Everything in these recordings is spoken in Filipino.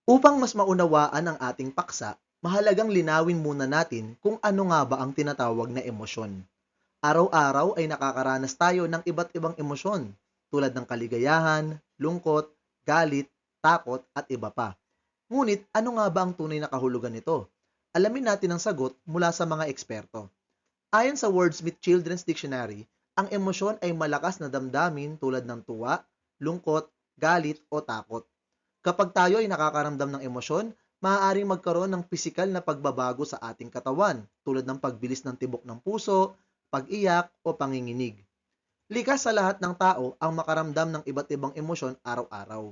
Upang mas maunawaan ang ating paksa, mahalagang linawin muna natin kung ano nga ba ang tinatawag na emosyon. Araw-araw ay nakakaranas tayo ng iba't ibang emosyon tulad ng kaligayahan, lungkot, galit, takot at iba pa. Ngunit ano nga ba ang tunay na kahulugan nito? Alamin natin ang sagot mula sa mga eksperto. Ayon sa Wordsmith Children's Dictionary, ang emosyon ay malakas na damdamin tulad ng tuwa, lungkot, galit o takot. Kapag tayo ay nakakaramdam ng emosyon, maaaring magkaroon ng pisikal na pagbabago sa ating katawan tulad ng pagbilis ng tibok ng puso, pag-iyak o panginginig. Likas sa lahat ng tao ang makaramdam ng iba't ibang emosyon araw-araw.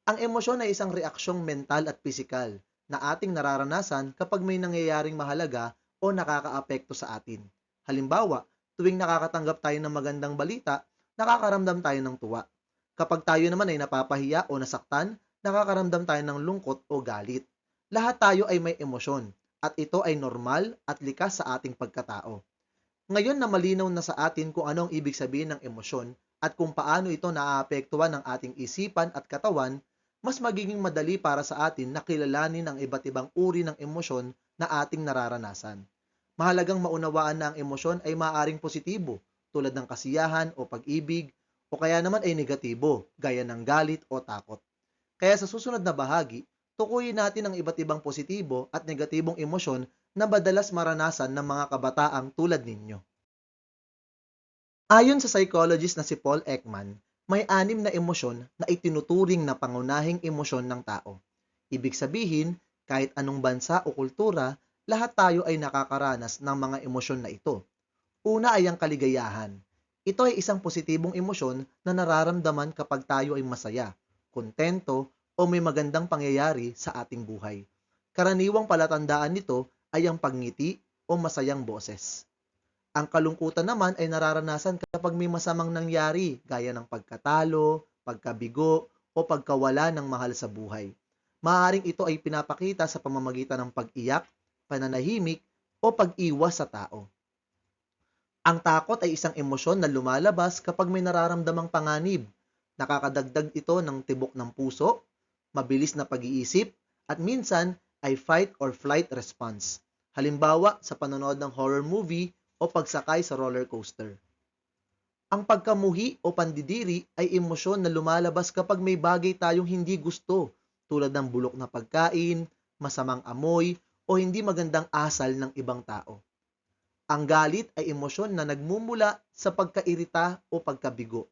Ang emosyon ay isang reaksyong mental at pisikal na ating nararanasan kapag may nangyayaring mahalaga o nakakaapekto sa atin. Halimbawa, tuwing nakakatanggap tayo ng magandang balita, nakakaramdam tayo ng tuwa. Kapag tayo naman ay napapahiya o nasaktan, nakakaramdam tayo ng lungkot o galit. Lahat tayo ay may emosyon at ito ay normal at likas sa ating pagkatao. Ngayon na malinaw na sa atin kung ano ang ibig sabihin ng emosyon at kung paano ito naaapektuhan ng ating isipan at katawan, mas magiging madali para sa atin na kilalanin ang iba't ibang uri ng emosyon na ating nararanasan. Mahalagang maunawaan na ang emosyon ay maaaring positibo tulad ng kasiyahan o pag-ibig o kaya naman ay negatibo gaya ng galit o takot. Kaya sa susunod na bahagi, tukuyin natin ang iba't ibang positibo at negatibong emosyon na madalas maranasan ng mga kabataang tulad ninyo. Ayon sa psychologist na si Paul Ekman, may anim na emosyon na itinuturing na pangunahing emosyon ng tao. Ibig sabihin, kahit anong bansa o kultura, lahat tayo ay nakakaranas ng mga emosyon na ito. Una ay ang kaligayahan. Ito ay isang positibong emosyon na nararamdaman kapag tayo ay masaya, kontento, o may magandang pangyayari sa ating buhay. Karaniwang palatandaan nito ay ang pagngiti o masayang boses. Ang kalungkutan naman ay nararanasan kapag may masamang nangyari gaya ng pagkatalo, pagkabigo, o pagkawala ng mahal sa buhay. Maaaring ito ay pinapakita sa pamamagitan ng pag-iyak, pananahimik, o pag-iwas sa tao. Ang takot ay isang emosyon na lumalabas kapag may nararamdamang panganib. Nakakadagdag ito ng tibok ng puso, mabilis na pag-iisip, at minsan ay fight or flight response. Halimbawa sa panonood ng horror movie o pagsakay sa roller coaster. Ang pagkamuhi o pandidiri ay emosyon na lumalabas kapag may bagay tayong hindi gusto tulad ng bulok na pagkain, masamang amoy, o hindi magandang asal ng ibang tao. Ang galit ay emosyon na nagmumula sa pagkairita o pagkabigo.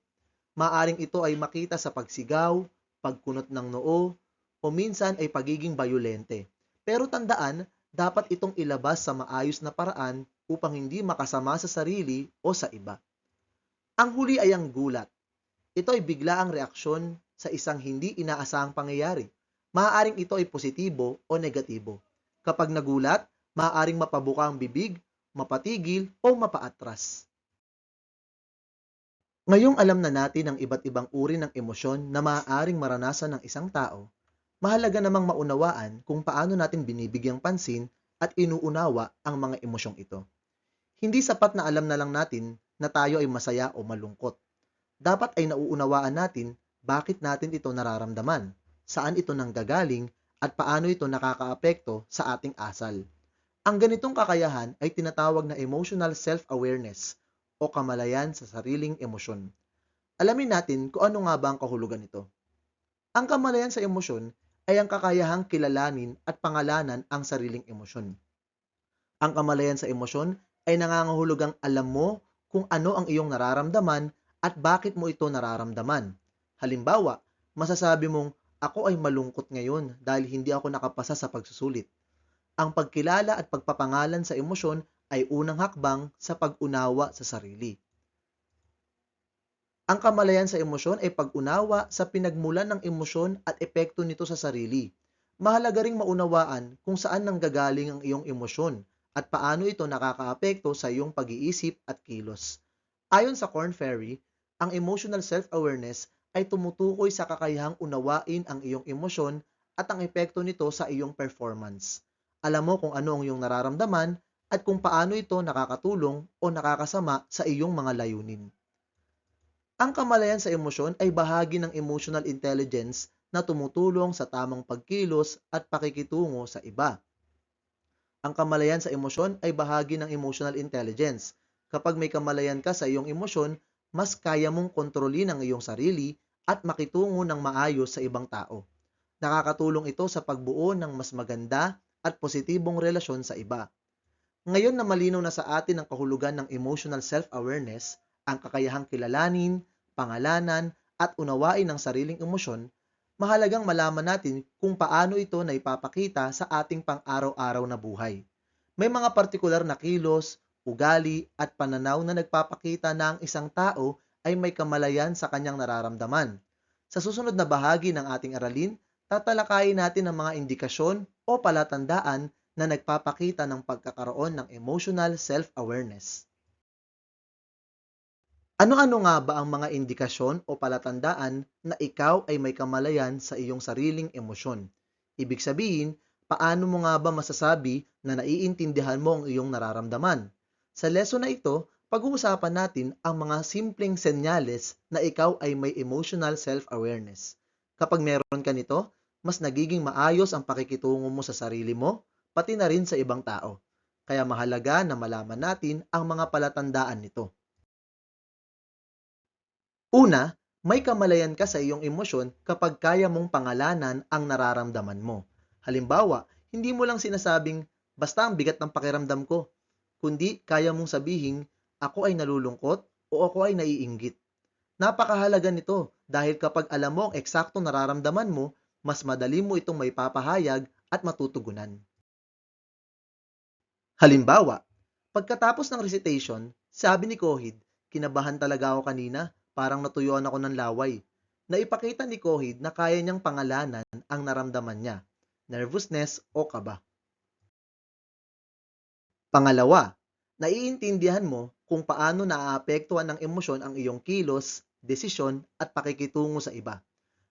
Maaring ito ay makita sa pagsigaw, pagkunot ng noo, o minsan ay pagiging bayolente. Pero tandaan, dapat itong ilabas sa maayos na paraan upang hindi makasama sa sarili o sa iba. Ang huli ay ang gulat. Ito ay biglaang reaksyon sa isang hindi inaasahang pangyayari. Maaaring ito ay positibo o negatibo. Kapag nagulat, maaaring mapabuka ang bibig, mapatigil o mapaatras. Ngayong alam na natin ang iba't ibang uri ng emosyon na maaaring maranasan ng isang tao, mahalaga namang maunawaan kung paano natin binibigyang pansin at inuunawa ang mga emosyong ito. Hindi sapat na alam na lang natin na tayo ay masaya o malungkot. Dapat ay nauunawaan natin bakit natin ito nararamdaman, saan ito nanggagaling, at paano ito nakakaapekto sa ating asal. Ang ganitong kakayahan ay tinatawag na emotional self-awareness o kamalayan sa sariling emosyon. Alamin natin kung ano nga ba ang kahulugan nito. Ang kamalayan sa emosyon ay ang kakayahang kilalanin at pangalanan ang sariling emosyon. Ang kamalayan sa emosyon ay nangangahulugang alam mo kung ano ang iyong nararamdaman at bakit mo ito nararamdaman. Halimbawa, masasabi mong, ako ay malungkot ngayon dahil hindi ako nakapasa sa pagsusulit. Ang pagkilala at pagpapangalan sa emosyon ay unang hakbang sa pag-unawa sa sarili. Ang kamalayan sa emosyon ay pag-unawa sa pinagmulan ng emosyon at epekto nito sa sarili. Mahalaga ring maunawaan kung saan nanggagaling ang iyong emosyon at paano ito nakakaapekto sa iyong pag-iisip at kilos. Ayon sa Korn Ferry, ang emotional self-awareness ay tumutukoy sa kakayahang unawain ang iyong emosyon at ang epekto nito sa iyong performance. Alam mo kung ano ang iyong nararamdaman at kung paano ito nakakatulong o nakakasama sa iyong mga layunin. Ang kamalayan sa emosyon ay bahagi ng emotional intelligence na tumutulong sa tamang pagkilos at pakikitungo sa iba. Ang kamalayan sa emosyon ay bahagi ng emotional intelligence. Kapag may kamalayan ka sa iyong emosyon, mas kaya mong kontrolin ang iyong sarili at makitungo ng maayos sa ibang tao. Nakakatulong ito sa pagbuo ng mas maganda at positibong relasyon sa iba. Ngayon na malinaw na sa atin ang kahulugan ng emotional self-awareness, ang kakayahang kilalanin, pangalanan, at unawain ang sariling emosyon, mahalagang malaman natin kung paano ito na ipapakita sa ating pang-araw-araw na buhay. May mga partikular na kilos, ugali, at pananaw na nagpapakita na ang isang tao ay may kamalayan sa kanyang nararamdaman. Sa susunod na bahagi ng ating aralin, tatalakayin natin ang mga indikasyon o palatandaan na nagpapakita ng pagkakaroon ng emotional self-awareness. Ano-ano nga ba ang mga indikasyon o palatandaan na ikaw ay may kamalayan sa iyong sariling emosyon? Ibig sabihin, paano mo nga ba masasabi na naiintindihan mo ang iyong nararamdaman? Sa lesson na ito, pag-uusapan natin ang mga simpleng senyales na ikaw ay may emotional self-awareness. Kapag meron ka nito, mas nagiging maayos ang pakikitungo mo sa sarili mo, pati na rin sa ibang tao. Kaya mahalaga na malaman natin ang mga palatandaan nito. Una, may kamalayan ka sa iyong emosyon kapag kaya mong pangalanan ang nararamdaman mo. Halimbawa, hindi mo lang sinasabing, basta ang bigat ng pakiramdam ko, kundi kaya mong sabihin, ako ay nalulungkot o ako ay naiinggit. Napakahalaga nito dahil kapag alam mo ang eksaktong nararamdaman mo, mas madali mo itong may papahayag at matutugunan. Halimbawa, pagkatapos ng recitation, sabi ni Kohid, kinabahan talaga ako kanina, parang natuyuan ako ng laway. Naipakita ni Kohid na kaya niyang pangalanan ang naramdaman niya, nervousness o kaba. Pangalawa, naiintindihan mo kung paano naaapektuhan ng emosyon ang iyong kilos, desisyon at pakikitungo sa iba.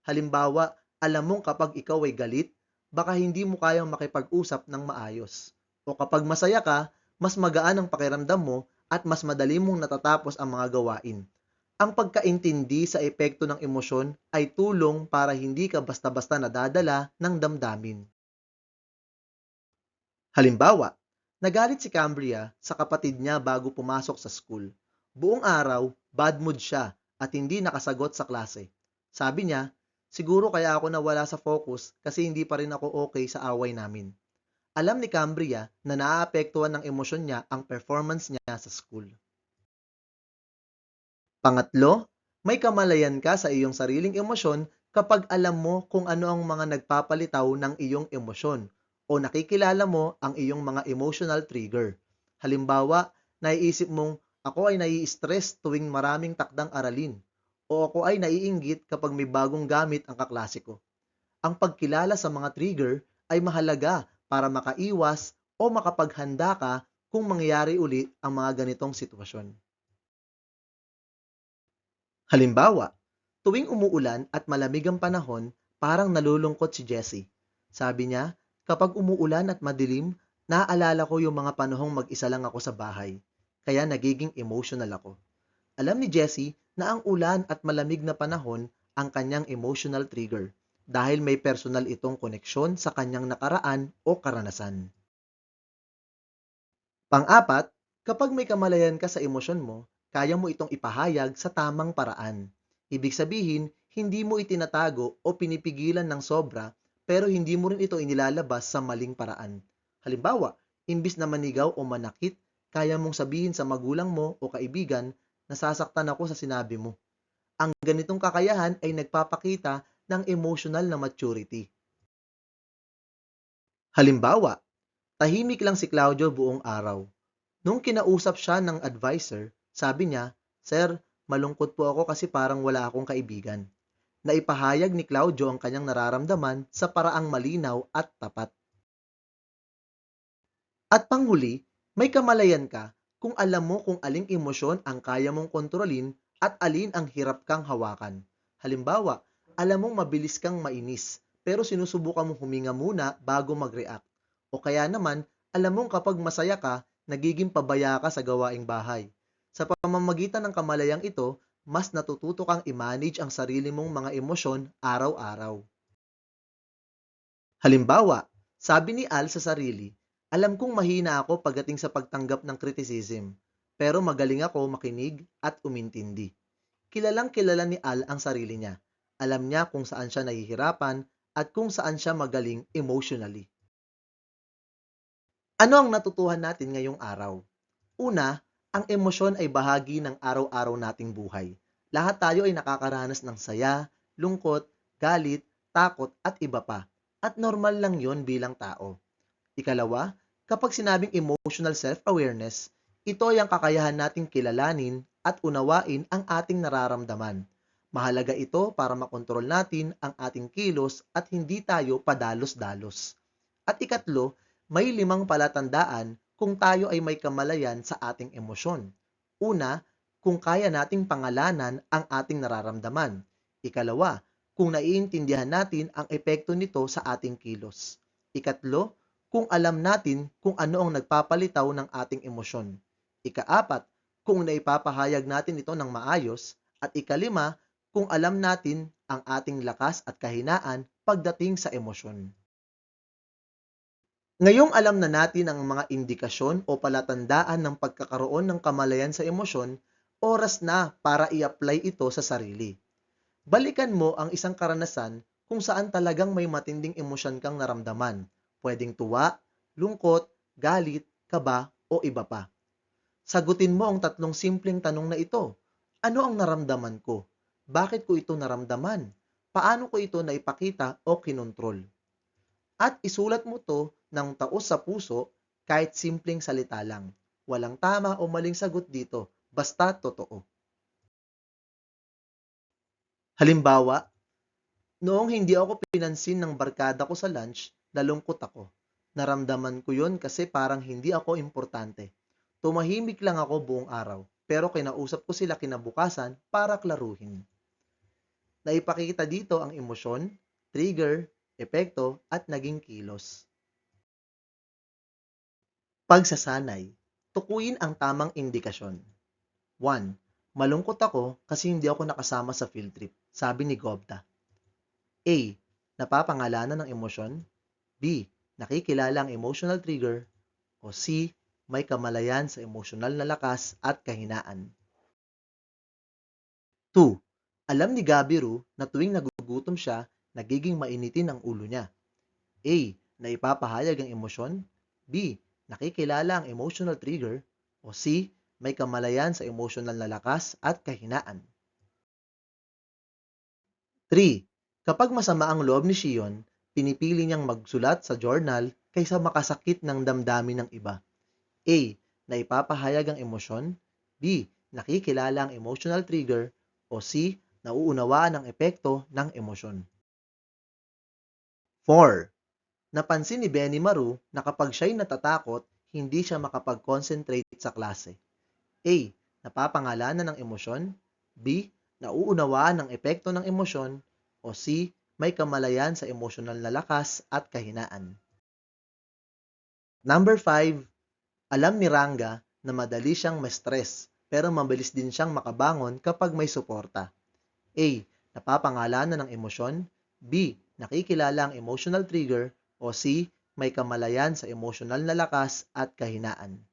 Halimbawa, alam mong kapag ikaw ay galit, baka hindi mo kayang makipag-usap ng maayos. O kapag masaya ka, mas magaan ang pakiramdam mo at mas madali mong natatapos ang mga gawain. Ang pagkaintindi sa epekto ng emosyon ay tulong para hindi ka basta-basta nadadala ng damdamin. Halimbawa, nagalit si Cambria sa kapatid niya bago pumasok sa school. Buong araw, bad mood siya at hindi nakasagot sa klase. Sabi niya, siguro kaya ako nawala sa focus kasi hindi pa rin ako okay sa away namin. Alam ni Cambria na naaapektuhan ng emosyon niya ang performance niya sa school. Pangatlo, may kamalayan ka sa iyong sariling emosyon kapag alam mo kung ano ang mga nagpapalitaw ng iyong emosyon o nakikilala mo ang iyong mga emotional trigger. Halimbawa, naiisip mong ako ay nai-stress tuwing maraming takdang aralin o ako ay naiinggit kapag may bagong gamit ang kaklase ko. Ang pagkilala sa mga trigger ay mahalaga para makaiwas o makapaghanda ka kung mangyayari uli ang mga ganitong sitwasyon. Halimbawa, tuwing umuulan at malamig ang panahon, parang nalulungkot si Jessie. Sabi niya, kapag umuulan at madilim, naaalala ko yung mga panahong mag-isa lang ako sa bahay. Kaya nagiging emotional ako. Alam ni Jessie na ang ulan at malamig na panahon ang kanyang emotional trigger dahil may personal itong koneksyon sa kanyang nakaraan o karanasan. Pang-apat, kapag may kamalayan ka sa emosyon mo, kaya mo itong ipahayag sa tamang paraan. Ibig sabihin, hindi mo itinatago o pinipigilan ng sobra pero hindi mo rin ito inilalabas sa maling paraan. Halimbawa, imbis na manigaw o manakit, kaya mong sabihin sa magulang mo o kaibigan, nasasaktan ako sa sinabi mo. Ang ganitong kakayahan ay nagpapakita ng emotional na maturity. Halimbawa, tahimik lang si Claudio buong araw. Nung kinausap siya ng advisor, sabi niya, Sir, malungkot po ako kasi parang wala akong kaibigan. Naipahayag ni Claudio ang kanyang nararamdaman sa paraang malinaw at tapat. At panghuli, may kamalayan ka kung alam mo kung aling emosyon ang kaya mong kontrolin at alin ang hirap kang hawakan. Halimbawa, alam mong mabilis kang mainis pero sinusubukan mong huminga muna bago mag-react. O kaya naman, alam mong kapag masaya ka, nagiging pabaya ka sa gawaing bahay. Sa pamamagitan ng kamalayang ito, mas natututo kang i-manage ang sarili mong mga emosyon araw-araw. Halimbawa, sabi ni Al sa sarili, alam kong mahina ako pagdating sa pagtanggap ng criticism, pero magaling ako makinig at umintindi. Kilalang kilala ni Al ang sarili niya. Alam niya kung saan siya nahihirapan at kung saan siya magaling emotionally. Ano ang natutuhan natin ngayong araw? Una, ang emosyon ay bahagi ng araw-araw nating buhay. Lahat tayo ay nakakaranas ng saya, lungkot, galit, takot at iba pa. At normal lang yon bilang tao. Ikalawa, kapag sinabing emotional self-awareness, ito ay ang kakayahan nating kilalanin at unawain ang ating nararamdaman. Mahalaga ito para makontrol natin ang ating kilos at hindi tayo padalos-dalos. At ikatlo, may 5 palatandaan kung tayo ay may kamalayan sa ating emosyon. Una, kung kaya nating pangalanan ang ating nararamdaman. Ikalawa, kung naiintindihan natin ang epekto nito sa ating kilos. Ikatlo, kung alam natin kung ano ang nagpapalitaw ng ating emosyon. Ikaapat, kung naipapahayag natin ito ng maayos. At ikalima, kung alam natin ang ating lakas at kahinaan pagdating sa emosyon. Ngayong alam na natin ang mga indikasyon o palatandaan ng pagkakaroon ng kamalayan sa emosyon, oras na para i-apply ito sa sarili. Balikan mo ang isang karanasan kung saan talagang may matinding emosyon kang naramdaman. Pwedeng tuwa, lungkot, galit, kaba, o iba pa. Sagutin mo ang 3 simpleng tanong na ito. Ano ang naramdaman ko? Bakit ko ito naramdaman? Paano ko ito naipakita o kinontrol? At isulat mo to ng taos sa puso kahit simpleng salita lang. Walang tama o maling sagot dito, basta totoo. Halimbawa, noong hindi ako pinansin ng barkada ko sa lunch, nalungkot ako. Naramdaman ko yon kasi parang hindi ako importante. Tumahimik lang ako buong araw, pero kinausap ko sila kinabukasan para klaruhin. Naipakita dito ang emosyon, trigger, epekto at naging kilos. Pagsasanay. Tukuyin ang tamang indikasyon. 1. Malungkot ako kasi hindi ako nakasama sa field trip, sabi ni Gobda. A. Napapangalanan ng emosyon. B. Nakikilala ang emotional trigger. O C. May kamalayan sa emosyonal na lakas at kahinaan. 2. Alam ni Gabiru na tuwing nagugutom siya, nagiging mainitin ang ulo niya. A. Naipapahayag ang emosyon. B. Nakikilala ang emotional trigger. O C. May kamalayan sa emosyonal na lakas at kahinaan. 3. Kapag masama ang loob ni Shion, pinipili niyang magsulat sa journal kaysa makasakit ng damdamin ng iba. A. Naipapahayag ang emosyon. B. Nakikilala ang emotional trigger. O C. Nauunawaan ang epekto ng emosyon. 4. Napansin ni Benny Maru na kapag siya'y natatakot, hindi siya makapag-concentrate sa klase. A. Napapangalanan ng emosyon. B. Nauunawaan ang epekto ng emosyon. O C. May kamalayan sa emosyonal na lakas at kahinaan. Number 5. Alam ni Ranga na madali siyang ma-stress pero mabilis din siyang makabangon kapag may suporta. A. Napapangalanan ng emosyon. B. Nakikilala ang emotional trigger. O C. May kamalayan sa emosyonal na lakas at kahinaan.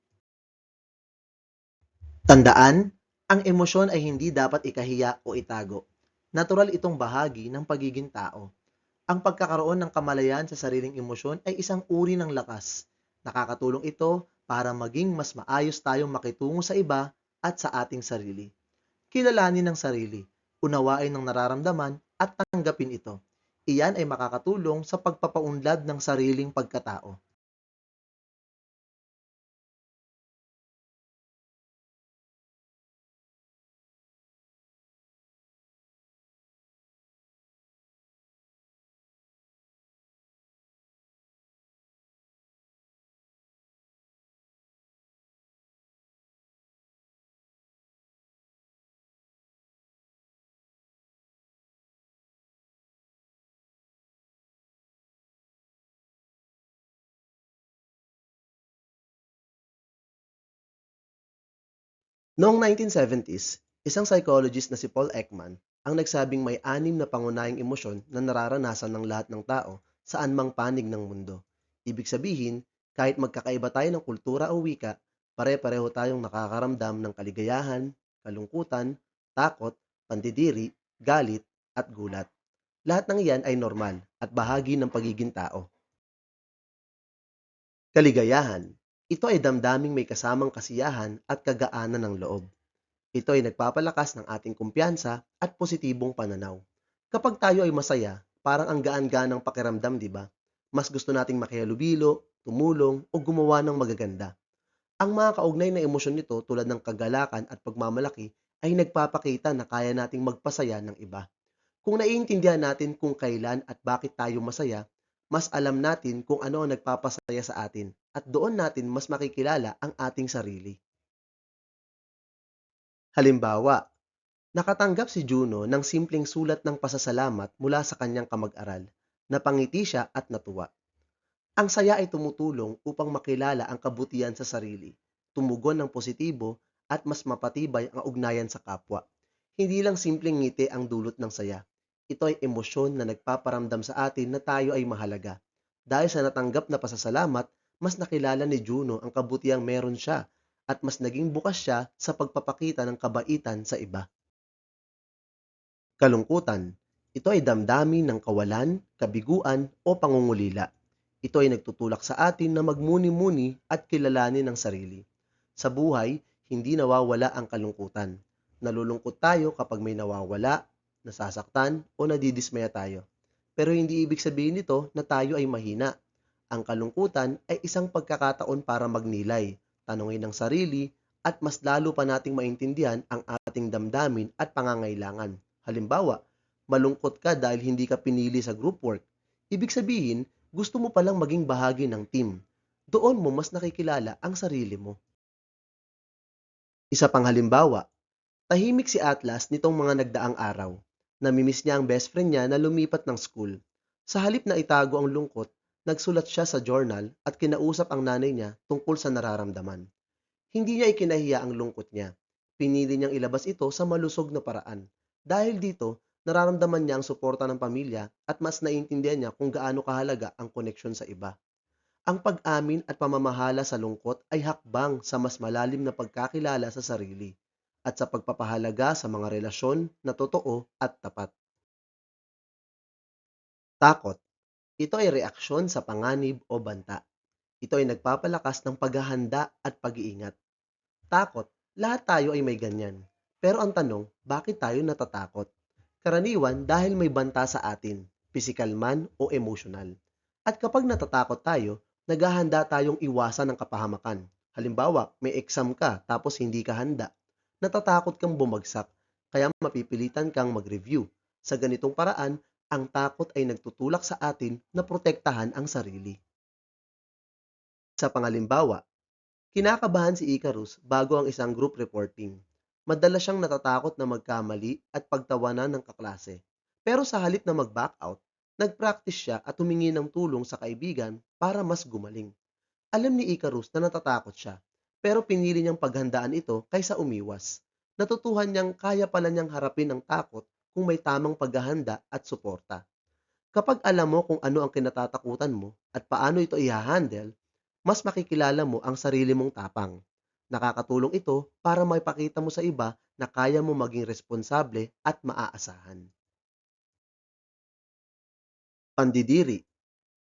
Tandaan, ang emosyon ay hindi dapat ikahiya o itago. Natural itong bahagi ng pagiging tao. Ang pagkakaroon ng kamalayan sa sariling emosyon ay isang uri ng lakas. Nakakatulong ito para maging mas maayos tayong makitungo sa iba at sa ating sarili. Kilalanin ang sarili, unawain ang nararamdaman at tanggapin ito. Iyan ay makakatulong sa pagpapaunlad ng sariling pagkatao. Noong 1970s, isang psychologist na si Paul Ekman ang nagsabing may 6 na pangunahing emosyon na nararanasan ng lahat ng tao saan mang panig ng mundo. Ibig sabihin, kahit magkakaiba tayo ng kultura o wika, pare-pareho tayong nakakaramdam ng kaligayahan, kalungkutan, takot, pandidiri, galit, at gulat. Lahat ng iyan ay normal at bahagi ng pagiging tao. Kaligayahan. Ito ay damdaming may kasamang kasiyahan at kagaanan ng loob. Ito ay nagpapalakas ng ating kumpiyansa at positibong pananaw. Kapag tayo ay masaya, parang ang gaan-gaan ng pakiramdam, di ba? Mas gusto nating makihalubilo, tumulong, o gumawa ng magaganda. Ang mga kaugnay na emosyon nito tulad ng kagalakan at pagmamalaki ay nagpapakita na kaya nating magpasaya ng iba. Kung naiintindihan natin kung kailan at bakit tayo masaya, mas alam natin kung ano ang nagpapasaya sa atin at doon natin mas makikilala ang ating sarili. Halimbawa, nakatanggap si Juno ng simpleng sulat ng pasasalamat mula sa kanyang kamag-aral. Napangiti siya at natuwa. Ang saya ay tumutulong upang makilala ang kabutihan sa sarili, tumugon ng positibo at mas mapatibay ang ugnayan sa kapwa. Hindi lang simpleng ngiti ang dulot ng saya. Ito ay emosyon na nagpaparamdam sa atin na tayo ay mahalaga. Dahil sa natanggap na pasasalamat, mas nakilala ni Juno ang kabutihang meron siya at mas naging bukas siya sa pagpapakita ng kabaitan sa iba. Kalungkutan. Ito ay damdamin ng kawalan, kabiguan o pangungulila. Ito ay nagtutulak sa atin na magmuni-muni at kilalanin ang sarili. Sa buhay, hindi nawawala ang kalungkutan. Nalulungkot tayo kapag may nawawala, nasasaktan o nadidismaya tayo. Pero hindi ibig sabihin nito na tayo ay mahina. Ang kalungkutan ay isang pagkakataon para magnilay, tanungin ang sarili, at mas lalo pa nating maintindihan ang ating damdamin at pangangailangan. Halimbawa, malungkot ka dahil hindi ka pinili sa group work. Ibig sabihin, gusto mo palang maging bahagi ng team. Doon mo mas nakikilala ang sarili mo. Isa pang halimbawa, tahimik si Atlas nitong mga nagdaang araw. Namimiss niya ang best friend niya na lumipat ng school. Sa halip na itago ang lungkot, nagsulat siya sa journal at kinausap ang nanay niya tungkol sa nararamdaman. Hindi niya ikinahiya ang lungkot niya. Pinili niyang ilabas ito sa malusog na paraan. Dahil dito, nararamdaman niya ang suporta ng pamilya at mas naiintindihan niya kung gaano kahalaga ang koneksyon sa iba. Ang pag-amin at pamamahala sa lungkot ay hakbang sa mas malalim na pagkakilala sa sarili at sa pagpapahalaga sa mga relasyon na totoo at tapat. Takot. Ito ay reaksyon sa panganib o banta. Ito ay nagpapalakas ng paghahanda at pag-iingat. Takot, lahat tayo ay may ganyan. Pero ang tanong, bakit tayo natatakot? Karaniwan dahil may banta sa atin, pisikal man o emosyonal. At kapag natatakot tayo, naghahanda tayong iwasan ang kapahamakan. Halimbawa, may exam ka tapos hindi ka handa. Natatakot kang bumagsak, kaya mapipilitan kang mag-review. Sa ganitong paraan, ang takot ay nagtutulak sa atin na protektahan ang sarili. Sa pangalimbawa, kinakabahan si Icarus bago ang isang group reporting. Madalas siyang natatakot na magkamali at pagtawanan ng kaklase. Pero sa halip na mag-back out, nag-practice siya at humingi ng tulong sa kaibigan para mas gumaling. Alam ni Icarus na natatakot siya, pero pinili niyang paghandaan ito kaysa umiwas. Natutuhan niyang kaya pala niyang harapin ang takot kung may tamang paghahanda at suporta. Kapag alam mo kung ano ang kinatatakutan mo at paano ito i-handle, mas makikilala mo ang sarili mong tapang. Nakakatulong ito para maipakita mo sa iba na kaya mo maging responsable at maaasahan. Pandidiri.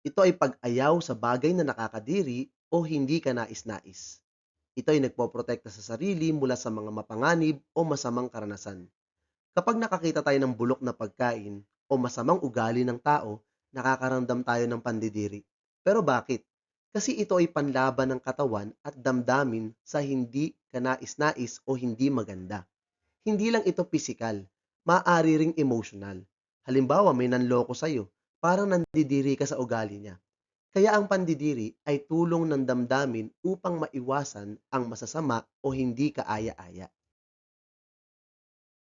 Ito ay pag-ayaw sa bagay na nakakadiri o hindi ka nais-nais. Ito ay nagpoprotekta sa sarili mula sa mga mapanganib o masamang karanasan. Kapag nakakita tayo ng bulok na pagkain o masamang ugali ng tao, nakakaramdam tayo ng pandidiri. Pero bakit? Kasi ito ay panlaban ng katawan at damdamin sa hindi kanais-nais o hindi maganda. Hindi lang ito pisikal, maaari ring emotional. Halimbawa, may nanloko sa'yo, parang nandidiri ka sa ugali niya. Kaya ang pandidiri ay tulong ng damdamin upang maiwasan ang masasama o hindi kaaya-aya.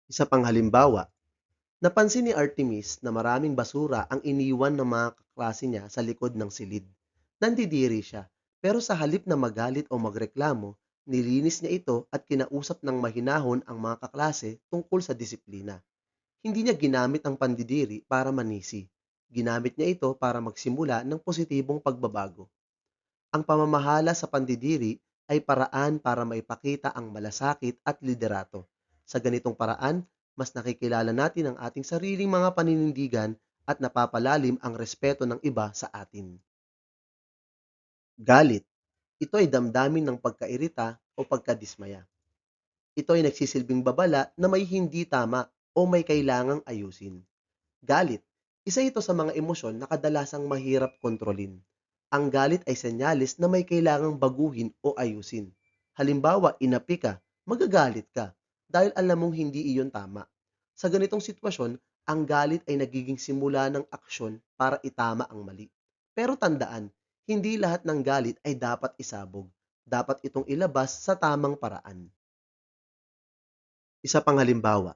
Isa pang halimbawa, napansin ni Artemis na maraming basura ang iniwan ng mga kaklase niya sa likod ng silid. Nandidiri siya, pero sa halip na magalit o magreklamo, nilinis niya ito at kinausap ng mahinahon ang mga kaklase tungkol sa disiplina. Hindi niya ginamit ang pandidiri para manisi. Ginamit niya ito para magsimula ng positibong pagbabago. Ang pamamahala sa pandidiri ay paraan para maipakita ang malasakit at liderato. Sa ganitong paraan, mas nakikilala natin ang ating sariling mga paninindigan at napapalalim ang respeto ng iba sa atin. Galit. Ito ay damdamin ng pagkairita o pagkadismaya. Ito ay nagsisilbing babala na may hindi tama o may kailangang ayusin. Galit. Isa ito sa mga emosyon na kadalasang mahirap kontrolin. Ang galit ay senyales na may kailangang baguhin o ayusin. Halimbawa, inapi ka, magagalit ka dahil alam mong hindi iyon tama. Sa ganitong sitwasyon, ang galit ay nagiging simula ng aksyon para itama ang mali. Pero tandaan, hindi lahat ng galit ay dapat isabog. Dapat itong ilabas sa tamang paraan. Isa pang halimbawa,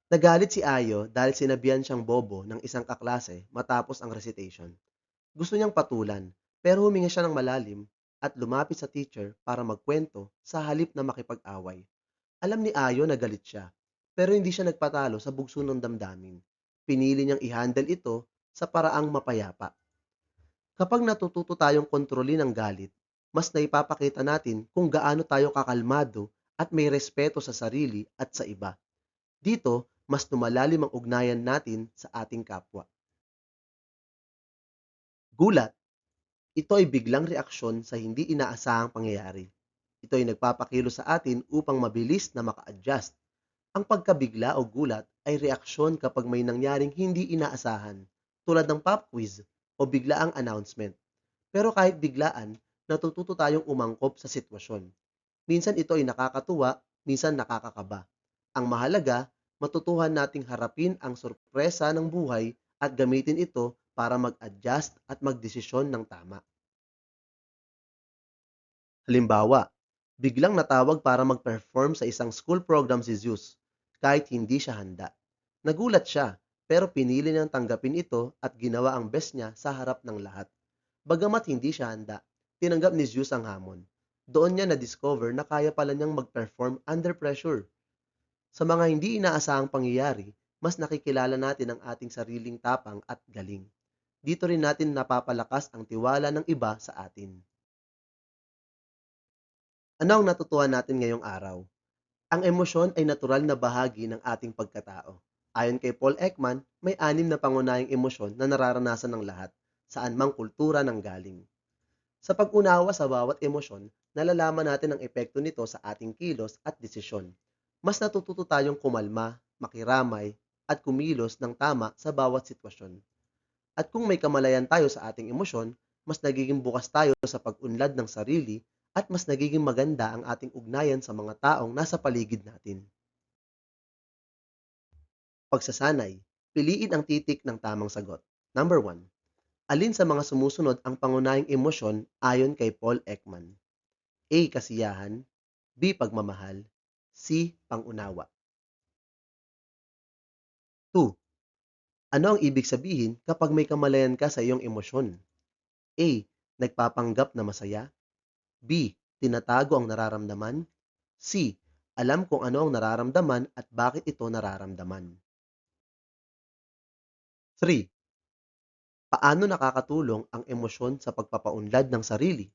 nagalit si Ayo dahil sinabihan siyang bobo ng isang kaklase matapos ang recitation. Gusto niyang patulan, pero huminga siya ng malalim at lumapit sa teacher para magkwento sa halip na makipag-away. Alam ni Ayo na galit siya, pero hindi siya nagpatalo sa bugso ng damdamin. Pinili niyang i-handle ito sa paraang mapayapa. Kapag natututo tayong kontrolin ang galit, mas naipapakita natin kung gaano tayo kakalmado at may respeto sa sarili at sa iba. Dito, mas lumalalim ang ugnayan natin sa ating kapwa. Gulat. Ito ay biglang reaksyon sa hindi inaasahang pangyayari. Ito ay nagpapakilo sa atin upang mabilis na maka-adjust. Ang pagkabigla o gulat ay reaksyon kapag may nangyaring hindi inaasahan, tulad ng pop quiz o biglaang announcement. Pero kahit biglaan, natututo tayong umangkop sa sitwasyon. Minsan ito ay nakakatuwa, minsan nakakakaba. Ang mahalaga, matutuhan nating harapin ang sorpresa ng buhay at gamitin ito para mag-adjust at magdesisyon ng tama. Halimbawa, biglang natawag para mag-perform sa isang school program si Zeus, kahit hindi siya handa. Nagulat siya, pero pinili niyang tanggapin ito at ginawa ang best niya sa harap ng lahat. Bagamat hindi siya handa, tinanggap ni Zeus ang hamon. Doon niya na-discover na kaya pala niyang mag-perform under pressure. Sa mga hindi inaasahang pangyayari, mas nakikilala natin ang ating sariling tapang at galing. Dito rin natin napapalakas ang tiwala ng iba sa atin. Ano ang natutuhan natin ngayong araw? Ang emosyon ay natural na bahagi ng ating pagkatao. Ayon kay Paul Ekman, may 6 na pangunahing emosyon na nararanasan ng lahat, saan mang kultura nang galing. Sa pag-unawa sa bawat emosyon, nalalaman natin ang epekto nito sa ating kilos at desisyon. Mas natututo tayong kumalma, makiramay, at kumilos ng tama sa bawat sitwasyon. At kung may kamalayan tayo sa ating emosyon, mas nagiging bukas tayo sa pag-unlad ng sarili at mas nagiging maganda ang ating ugnayan sa mga taong nasa paligid natin. Pagsasanay, piliin ang titik ng tamang sagot. Number 1. Alin sa mga sumusunod ang pangunahing emosyon ayon kay Paul Ekman? A. Kasiyahan, B. Pagmamahal, C. Pangunawa. 2. Ano ang ibig sabihin kapag may kamalayan ka sa iyong emosyon? A. Nagpapanggap na masaya, B. Tinatago ang nararamdaman, C. Alam kung ano ang nararamdaman at bakit ito nararamdaman. 3. Paano nakakatulong ang emosyon sa pagpapaunlad ng sarili?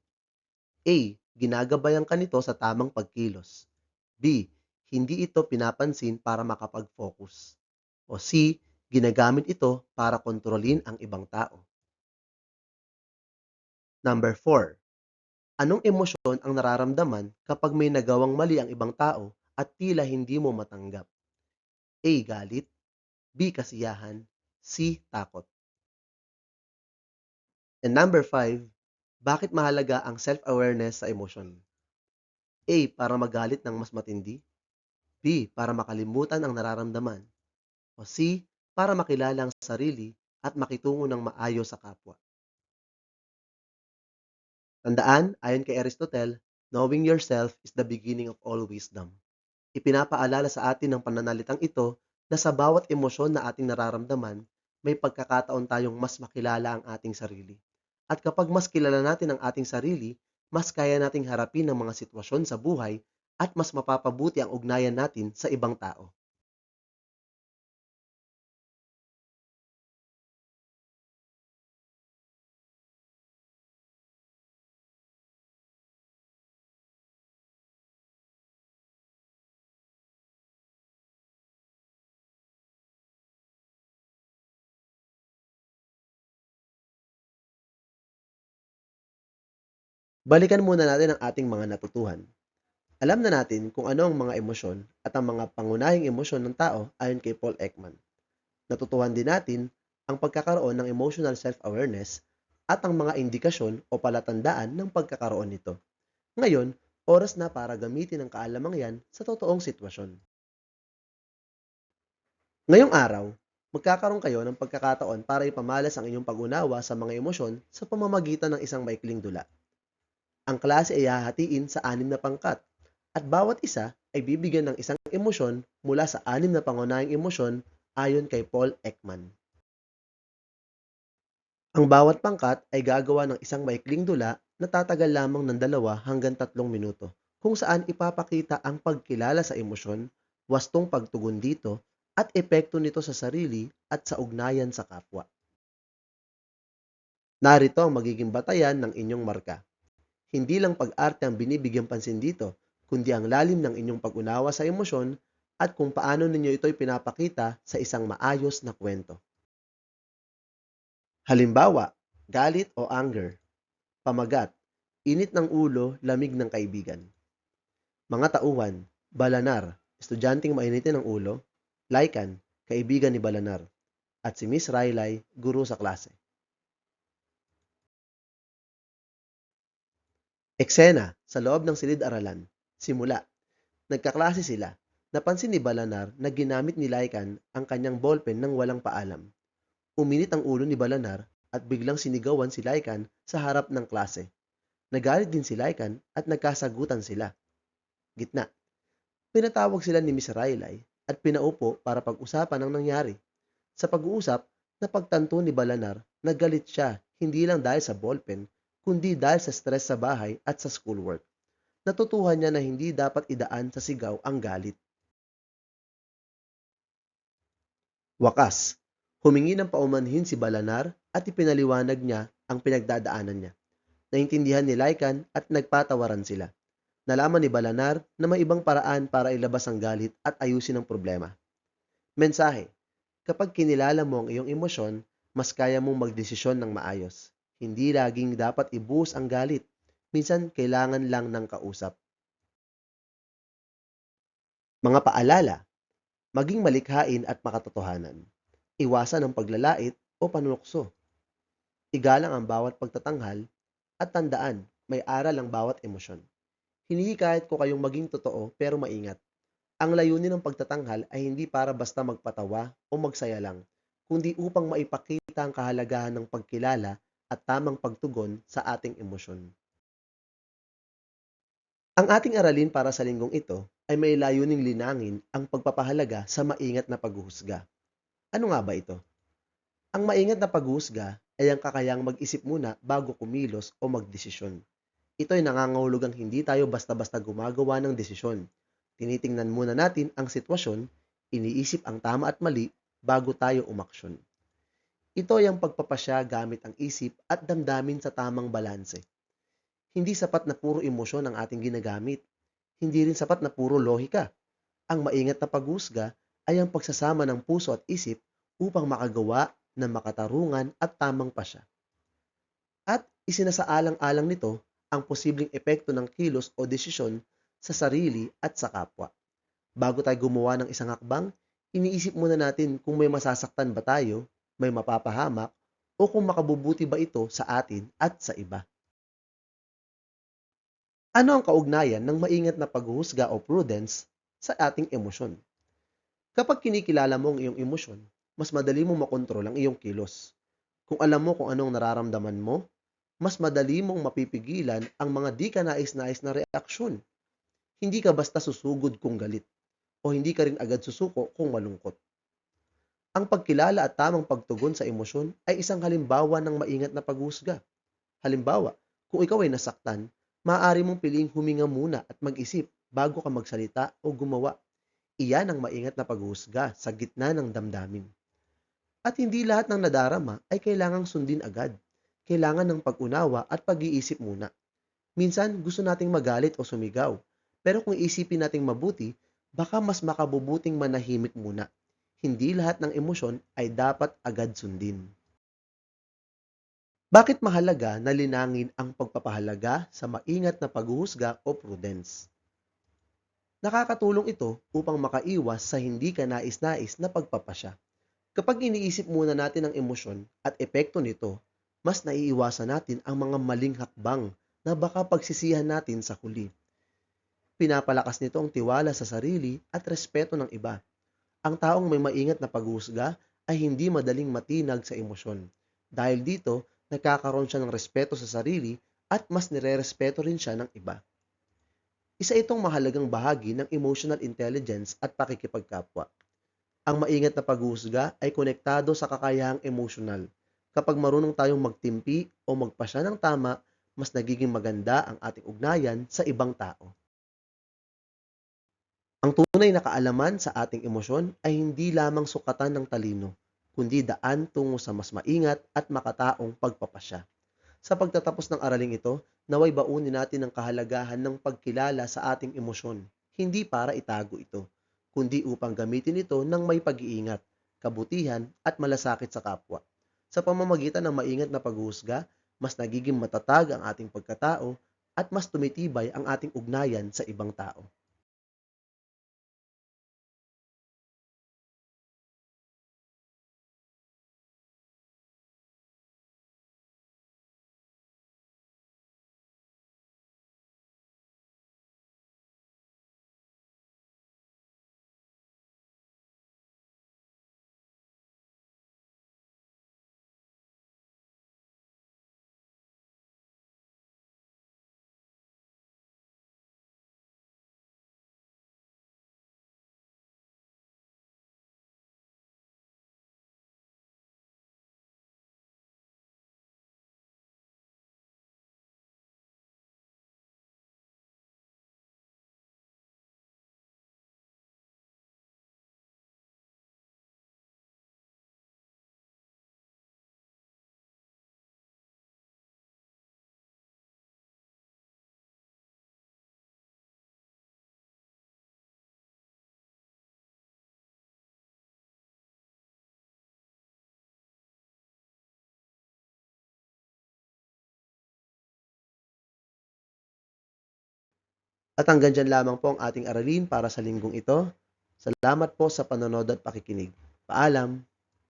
A. Ginagabayan ka nito sa tamang pagkilos. B. Hindi ito pinapansin para makapag-focus. O C. Ginagamit ito para kontrolin ang ibang tao. Number 4. Anong emosyon ang nararamdaman kapag may nagawang mali ang ibang tao at tila hindi mo matanggap? A. Galit, B. Kasiyahan, C. Takot. And number 5, bakit mahalaga ang self-awareness sa emosyon? A. Para magalit ng mas matindi, B. Para makalimutan ang nararamdaman, o C. Para makilala ang sarili at makitungo ng maayos sa kapwa. Tandaan, ayon kay Aristotle, knowing yourself is the beginning of all wisdom. Ipinapaalala sa atin ng pananalitang ito na sa bawat emosyon na ating nararamdaman, may pagkakataon tayong mas makilala ang ating sarili. At kapag mas kilala natin ang ating sarili, mas kaya nating harapin ang mga sitwasyon sa buhay at mas mapapabuti ang ugnayan natin sa ibang tao. Balikan muna natin ang ating mga natutuhan. Alam na natin kung ano ang mga emosyon at ang mga pangunahing emosyon ng tao ayon kay Paul Ekman. Natutuhan din natin ang pagkakaroon ng emotional self-awareness at ang mga indikasyon o palatandaan ng pagkakaroon nito. Ngayon, oras na para gamitin ang kaalamang yan sa totoong sitwasyon. Ngayong araw, magkakaroon kayo ng pagkakataon para ipamalas ang inyong pag-unawa sa mga emosyon sa pamamagitan ng isang maikling dula. Ang klase ay hahatiin sa 6 na pangkat at bawat isa ay bibigyan ng isang emosyon mula sa 6 na pangunahing emosyon ayon kay Paul Ekman. Ang bawat pangkat ay gagawa ng isang maikling dula na tatagal lamang ng 2 hanggang 3 minuto kung saan ipapakita ang pagkilala sa emosyon, wastong pagtugon dito, at epekto nito sa sarili at sa ugnayan sa kapwa. Narito ang magiging batayan ng inyong marka. Hindi lang pag-arte ang binibigyang pansin dito, kundi ang lalim ng inyong pag-unawa sa emosyon at kung paano ninyo ito'y pinapakita sa isang maayos na kwento. Halimbawa, galit o anger. Pamagat, init ng ulo, lamig ng kaibigan. Mga tauhan, Balanar, estudyanteng mainitin ng ulo. Laikan, kaibigan ni Balanar. At si Miss Raylay, guro sa klase. Eksena, sa loob ng silid-aralan. Simula, nagkaklase sila. Napansin ni Balanar na ginamit ni Laikan ang kanyang ballpen nang walang paalam. Uminit ang ulo ni Balanar at biglang sinigawan si Laikan sa harap ng klase. Nagalit din si Laikan at nagkasagutan sila. Gitna. Pinatawag sila ni Miss Raylay at pinaupo para pag-usapan ang nangyari. Sa pag-uusap, napagtanto ni Balanar na galit siya hindi lang dahil sa ballpen, kundi dahil sa stress sa bahay at sa schoolwork. Natutuhan niya na hindi dapat idaan sa sigaw ang galit. Wakas, humingi ng paumanhin si Balanar at ipinaliwanag niya ang pinagdadaanan niya. Naintindihan ni Laikan at nagpatawaran sila. Nalaman ni Balanar na may ibang paraan para ilabas ang galit at ayusin ang problema. Mensahe, kapag kinilala mo ang iyong emosyon, mas kaya mong magdesisyon ng maayos. Hindi laging dapat ibuhos ang galit. Minsan, kailangan lang ng kausap. Mga paalala, maging malikhain at makatotohanan. Iwasan ang paglalait o panunokso. Igalang ang bawat pagtatanghal at tandaan, may aral ang bawat emosyon. Hinihikayat ko kayong maging totoo pero maingat. Ang layunin ng pagtatanghal ay hindi para basta magpatawa o magsaya lang, kundi upang maipakita ang kahalagahan ng pagkilala at tamang pagtugon sa ating emosyon. Ang ating aralin para sa linggong ito ay may layuning linangin ang pagpapahalaga sa maingat na paghuhusga. Ano nga ba ito? Ang maingat na paghuhusga ay ang kakayang mag-isip muna bago kumilos o magdesisyon. Ito ay nangangahulugang hindi tayo basta-basta gumagawa ng desisyon. Tinitingnan muna natin ang sitwasyon, iniisip ang tama at mali bago tayo umaksyon. Ito ay ang pagpapasya gamit ang isip at damdamin sa tamang balanse. Hindi sapat na puro emosyon ang ating ginagamit. Hindi rin sapat na puro lohika. Ang maingat na paghusga ay ang pagsasama ng puso at isip upang makagawa ng makatarungan at tamang pasya. At isinasaalang-alang nito ang posibleng epekto ng kilos o desisyon sa sarili at sa kapwa. Bago tayo gumawa ng isang hakbang, iniisip muna natin kung may masasaktan ba tayo, may mapapahamak, o kung makabubuti ba ito sa atin at sa iba. Ano ang kaugnayan ng maingat na paghuhusga o prudence sa ating emosyon? Kapag kinikilala mo ang iyong emosyon, mas madali mong makontrol ang iyong kilos. Kung alam mo kung anong nararamdaman mo, mas madali mong mapipigilan ang mga di ka nais-nais na reaksyon. Hindi ka basta susugod kung galit, o hindi ka rin agad susuko kung malungkot. Ang pagkilala at tamang pagtugon sa emosyon ay isang halimbawa ng maingat na paghusga. Halimbawa, kung ikaw ay nasaktan, maaari mong piling huminga muna at mag-isip bago ka magsalita o gumawa. Iyan ang maingat na paghusga sa gitna ng damdamin. At hindi lahat ng nadarama ay kailangang sundin agad. Kailangan ng pag-unawa at pag-iisip muna. Minsan, gusto nating magalit o sumigaw. Pero kung isipin nating mabuti, baka mas makabubuting manahimik muna. Hindi lahat ng emosyon ay dapat agad sundin. Bakit mahalaga na linangin ang pagpapahalaga sa maingat na paghuhusga o prudence? Nakakatulong ito upang makaiwas sa hindi kanais-nais na pagpapasya. Kapag iniisip muna natin ang emosyon at epekto nito, mas naiiwasan natin ang mga maling hakbang na baka pagsisihan natin sa huli. Pinapalakas nito ang tiwala sa sarili at respeto ng iba. Ang taong may maingat na paghuhusga ay hindi madaling matinag sa emosyon. Dahil dito, nagkakaroon siya ng respeto sa sarili at mas nire-respeto rin siya ng iba. Isa itong mahalagang bahagi ng emotional intelligence at pakikipagkapwa. Ang maingat na paghuhusga ay konektado sa kakayahang emosyonal. Kapag marunong tayong magtimpi o magpasya ng tama, mas nagiging maganda ang ating ugnayan sa ibang tao. Ang tunay na kaalaman sa ating emosyon ay hindi lamang sukatan ng talino, kundi daan tungo sa mas maingat at makataong pagpapasya. Sa pagtatapos ng araling ito, naway baunin natin ang kahalagahan ng pagkilala sa ating emosyon, hindi para itago ito, kundi upang gamitin ito ng may pag-iingat, kabutihan at malasakit sa kapwa. Sa pamamagitan ng maingat na paghuhusga, mas nagiging matatag ang ating pagkatao at mas tumitibay ang ating ugnayan sa ibang tao. At hanggang dyan lamang po ang ating aralin para sa linggong ito. Salamat po sa panonood at pakikinig. Paalam!